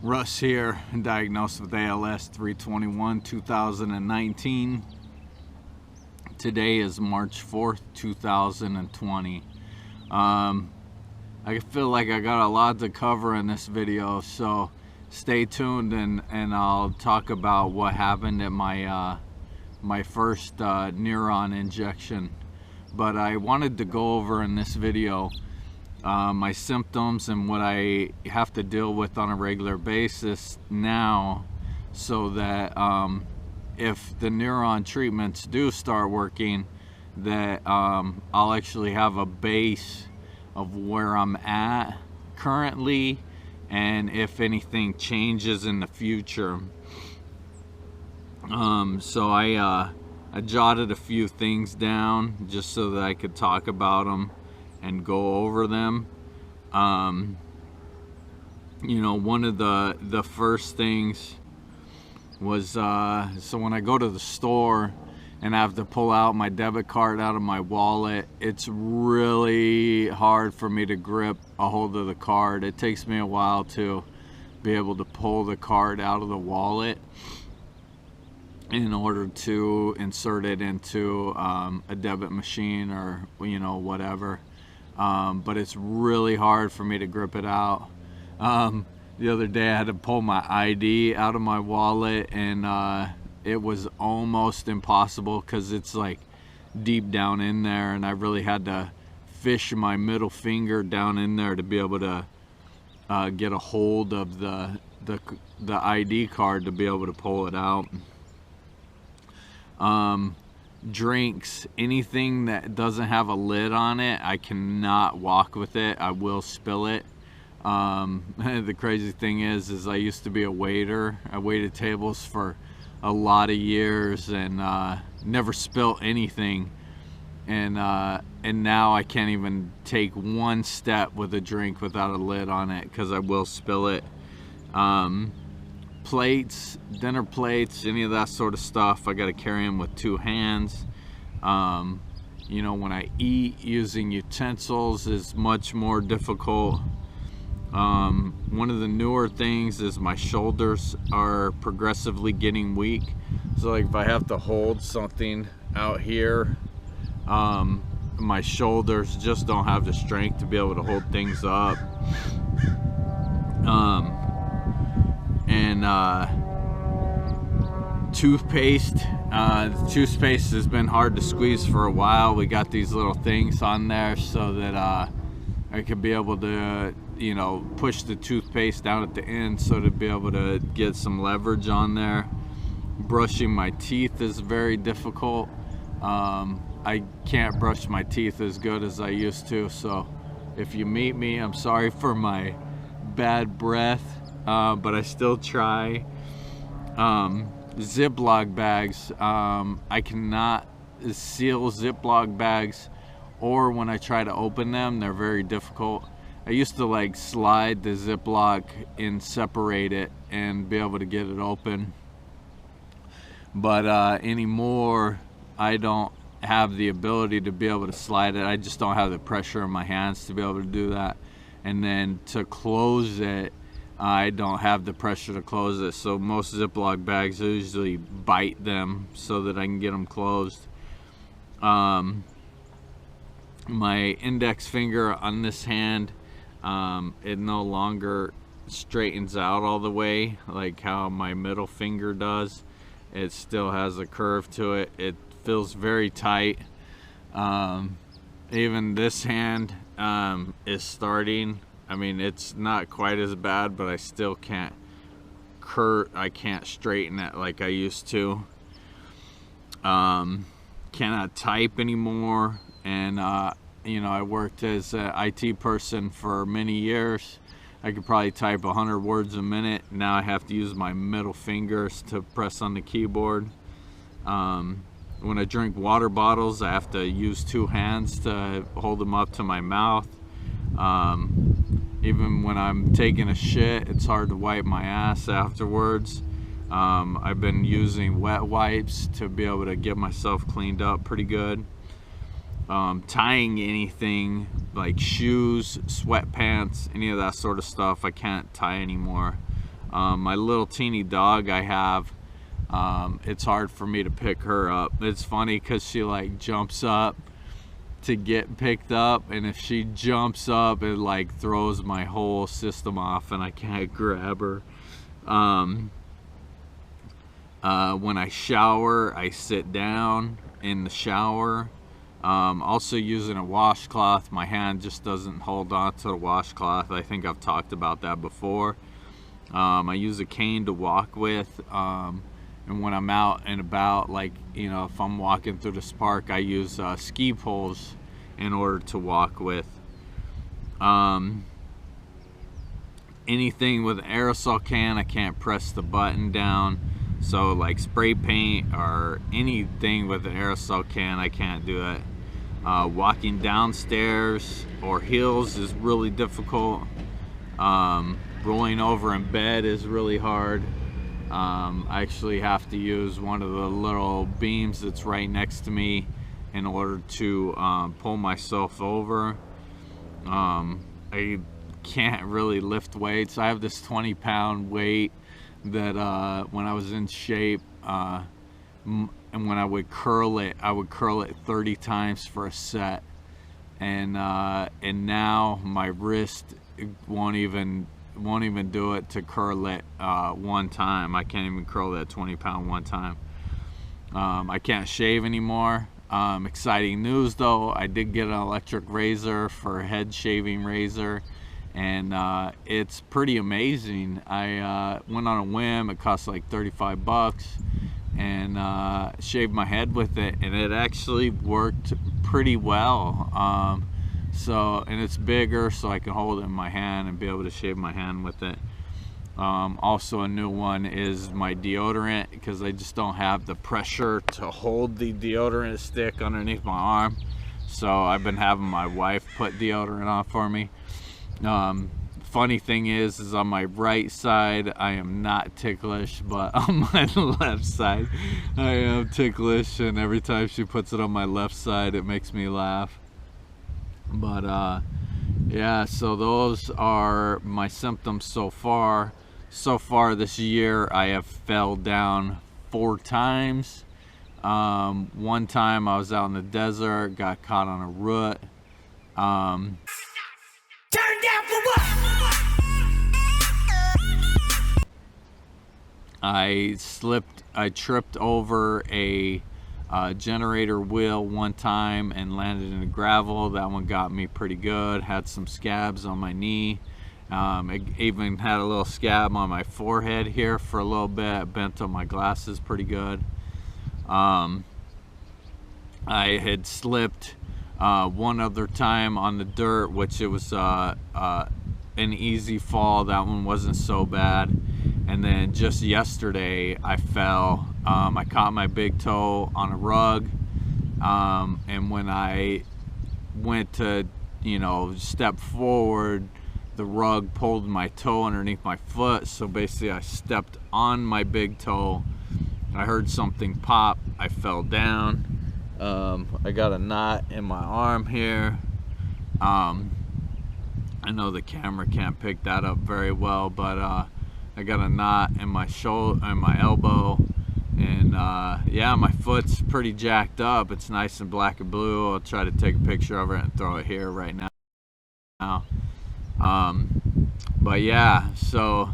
Russ here, diagnosed with ALS 321 2019. Today is March 4th 2020. I feel like I got a lot to cover in this video, so stay tuned and I'll talk about what happened at my my first NurOwn injection. But I wanted to go over in this video my symptoms and what I have to deal with on a regular basis now, so that if the NurOwn treatments do start working, that I'll actually have a base of where I'm at currently and if anything changes in the future. So I jotted a few things down just so that I could talk about them and go over them. You know, one of the first things was so when I go to the store and I have to pull out my debit card out of my wallet, it's really hard for me to grip a hold of the card. It takes me a while to be able to pull the card out of the wallet in order to insert it into a debit machine or, you know, whatever. But it's really hard for me to grip it out. The other day I had to pull my ID out of my wallet, and it was almost impossible because it's like deep down in there, and I really had to fish my middle finger down in there to be able to get a hold of the ID card to be able to pull it out. Drinks, anything that doesn't have a lid on it, I cannot walk with it. I will spill it. The crazy thing is I used to be a waiter. I waited tables for a lot of years and never spilt anything. And now I can't even take one step with a drink without a lid on it because I will spill it. Plates, dinner plates, any of that sort of stuff, I got to carry them with two hands. You know, when I eat, using utensils is much more difficult. One of the newer things is my shoulders are progressively getting weak. So like if I have to hold something out here, my shoulders just don't have the strength to be able to hold things up. Toothpaste. Toothpaste has been hard to squeeze for a while. We got these little things on there so that I could be able to, you know, push the toothpaste down at the end so to be able to get some leverage on there. Brushing my teeth is very difficult. I can't brush my teeth as good as I used to, so if you meet me, I'm sorry for my bad breath, but I still try. Ziploc bags, I cannot seal Ziploc bags, or when I try to open them, they're very difficult. I used to like slide the Ziploc and separate it and be able to get it open, but anymore I don't have the ability to be able to slide it. I just don't have the pressure in my hands to be able to do that. And then to close it, I don't have the pressure to close it. So most Ziploc bags, I usually bite them so that I can get them closed. My index finger on this hand, it no longer straightens out all the way like how my middle finger does. It still has a curve to it. It feels very tight. Even this hand is starting. I mean, it's not quite as bad, but I still can't I can't straighten it like I used to. Cannot type anymore. And you know, I worked as an IT person for many years. I could probably type 100 words a minute. Now I have to use my middle fingers to press on the keyboard. When I drink water bottles, I have to use two hands to hold them up to my mouth. Even when I'm taking a shit, it's hard to wipe my ass afterwards. I've been using wet wipes to be able to get myself cleaned up pretty good. Tying anything like shoes, sweatpants, any of that sort of stuff, I can't tie anymore. My little teeny dog I have, it's hard for me to pick her up. It's funny because she like jumps up to get picked up, and if she jumps up, it like throws my whole system off and I can't grab her. When I shower, I sit down in the shower. Also using a washcloth, my hand just doesn't hold on to the washcloth. I think I've talked about that before. I use a cane to walk with, and when I'm out and about, like, you know, if I'm walking through this park, I use ski poles in order to walk with. Anything with an aerosol can, I can't press the button down. So like spray paint or anything with an aerosol can, I can't do it. Walking downstairs or hills is really difficult. Rolling over in bed is really hard. I actually have to use one of the little beams that's right next to me in order to pull myself over. I can't really lift weights. I have this 20-pound weight that when I was in shape, and when I would curl it 30 times for a set, and now my wrist won't even do it to curl it one time. I can't even curl that 20-pound one time. I can't shave anymore. Exciting news though, I did get an electric razor for a head shaving razor, and it's pretty amazing. I went on a whim. It cost like 35 bucks, and shaved my head with it, and it actually worked pretty well. And it's bigger, so I can hold it in my hand and be able to shave my hand with it. Also a new one is my deodorant, because I just don't have the pressure to hold the deodorant stick underneath my arm, so I've been having my wife put deodorant on for me. Funny thing is on my right side I am not ticklish, but on my left side I am ticklish, and every time she puts it on my left side it makes me laugh. But yeah, so those are my symptoms so far. So far this year I have fell down 4 times. One time I was out in the desert, got caught on a root. Turn down for what? I tripped over a generator wheel one time and landed in the gravel. That one got me pretty good. Had some scabs on my knee. I even had a little scab on my forehead here for a little bit. Bent on my glasses pretty good. I had slipped one other time on the dirt, which it was an easy fall. That one wasn't so bad. And then just yesterday I fell. I caught my big toe on a rug, and when I went to, you know, step forward, the rug pulled my toe underneath my foot. So basically I stepped on my big toe. I heard something pop. I fell down. I got a knot in my arm here. I know the camera can't pick that up very well, but I got a knot in my shoulder and my elbow, and yeah, my foot's pretty jacked up. It's nice and black and blue. I'll try to take a picture of it and throw it here right now. But yeah, so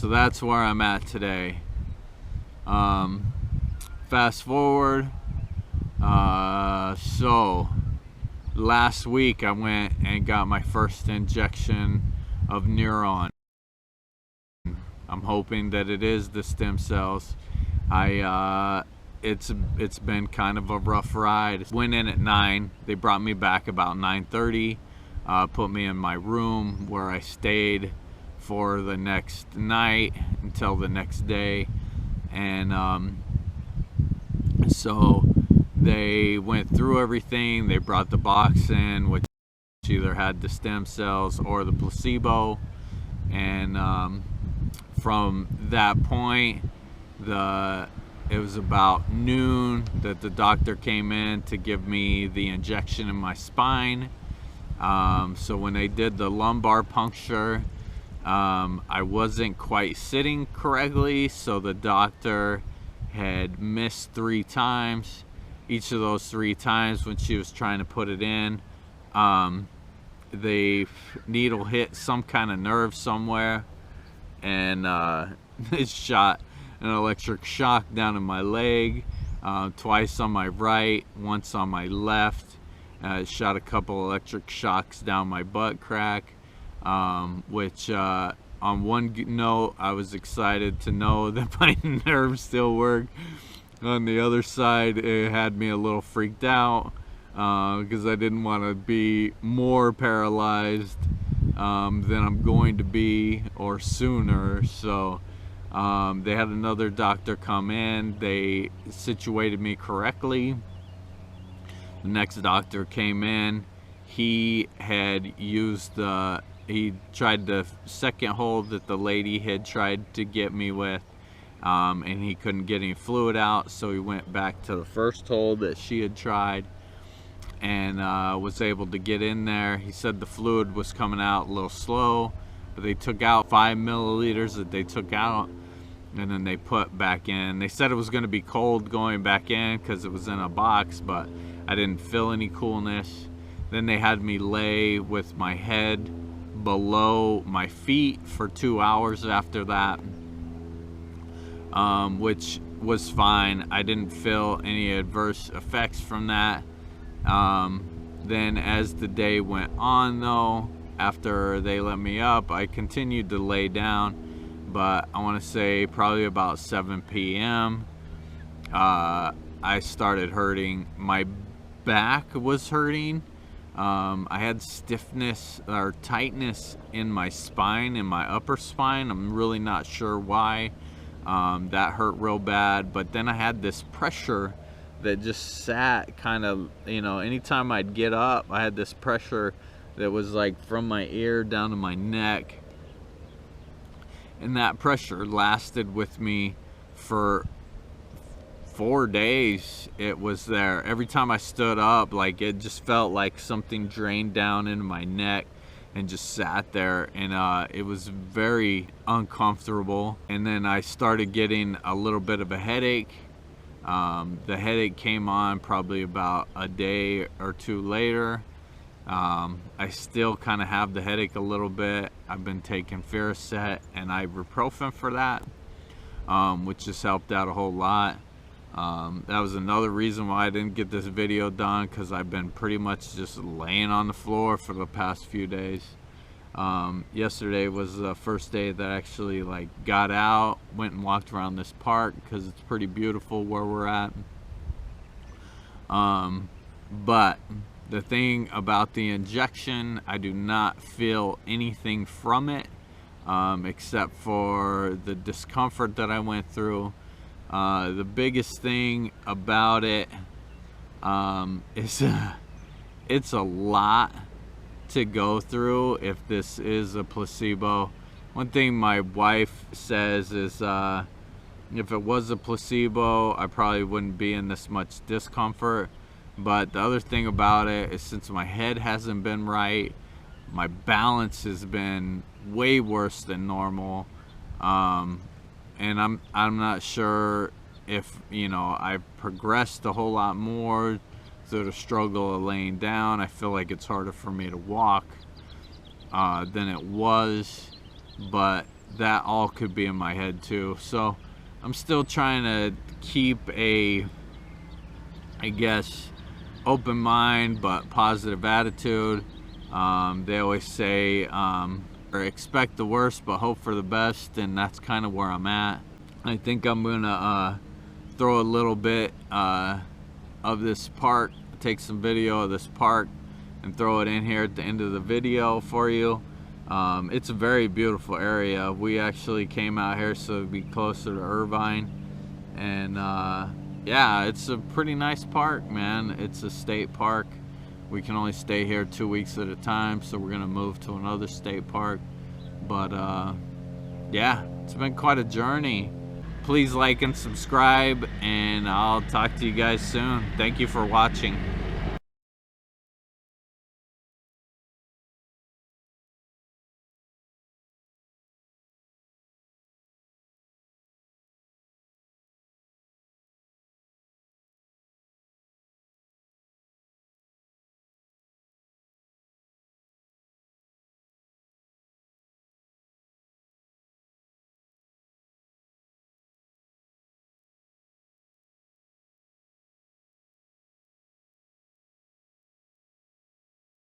that's where I'm at today. Fast forward, so last week I went and got my first injection of NurOwn. I'm hoping that it is the stem cells. It's been kind of a rough ride. Went in at 9. They brought me back about 9:30. Put me in my room where I stayed for the next night until the next day, and so they went through everything. They brought the box in, which either had the stem cells or the placebo, and from that point, it was about noon that the doctor came in to give me the injection in my spine. So when they did the lumbar puncture, I wasn't quite sitting correctly, so the doctor had missed 3 times. Each of those 3 times when she was trying to put it in, the needle hit some kind of nerve somewhere, and it shot an electric shock down in my leg, twice on my right, once on my left. It shot a couple electric shocks down my butt crack, which on one note, I was excited to know that my nerves still work. On the other side, it had me a little freaked out because I didn't want to be more paralyzed than I'm going to be, or sooner. So they had another doctor come in. They situated me correctly. The next doctor came in. He had used he tried the second hold that the lady had tried to get me with, and he couldn't get any fluid out, so he went back to the first hold that she had tried, and was able to get in there. He said the fluid was coming out a little slow, but they took out 5 milliliters that they took out, and then they put back in. They said it was going to be cold going back in because it was in a box, but I didn't feel any coolness. Then they had me lay with my head below my feet for 2 hours after that, which was fine. I didn't feel any adverse effects from that. Then as the day went on, though, after they let me up, I continued to lay down, but I want to say probably about 7 p.m. I started hurting. My back was hurting. I had stiffness or tightness in my spine, in my upper spine. I'm really not sure why. That hurt real bad, but then I had this pressure that just sat kind of, you know, anytime I'd get up, I had this pressure that was like from my ear down to my neck, and that pressure lasted with me for 4 days. It was there. Every time I stood up, like, it just felt like something drained down into my neck and just sat there, and it was very uncomfortable. And then I started getting a little bit of a headache. The headache came on probably about a day or 2 later. I still kind of have the headache a little bit. I've been taking Ferrocet and ibuprofen for that, which just helped out a whole lot. That was another reason why I didn't get this video done, because I've been pretty much just laying on the floor for the past few days. Yesterday was the first day that I actually got out, went and walked around this park because it's pretty beautiful where we're at. But the thing about the injection, I do not feel anything from it, except for the discomfort that I went through. The biggest thing about it is it's a lot to go through if this is a placebo. One thing my wife says is if it was a placebo, I probably wouldn't be in this much discomfort. But the other thing about it is, since my head hasn't been right, my balance has been way worse than normal. And I'm not sure if, you know, I've progressed a whole lot more through the struggle of laying down. I feel like it's harder for me to walk than it was, but that all could be in my head too. So I'm still trying to keep a, I guess, open mind but positive attitude. They always say expect the worst but hope for the best, and that's kind of where I'm at. I think I'm gonna throw a little bit of this park, take some video of this park and throw it in here at the end of the video for you. It's a very beautiful area. We actually came out here so it'd be closer to Irvine, and yeah, it's a pretty nice park, man. It's a state park. We can only stay here 2 weeks at a time, so we're gonna move to another state park. But yeah, it's been quite a journey. Please like and subscribe, and I'll talk to you guys soon. Thank you for watching.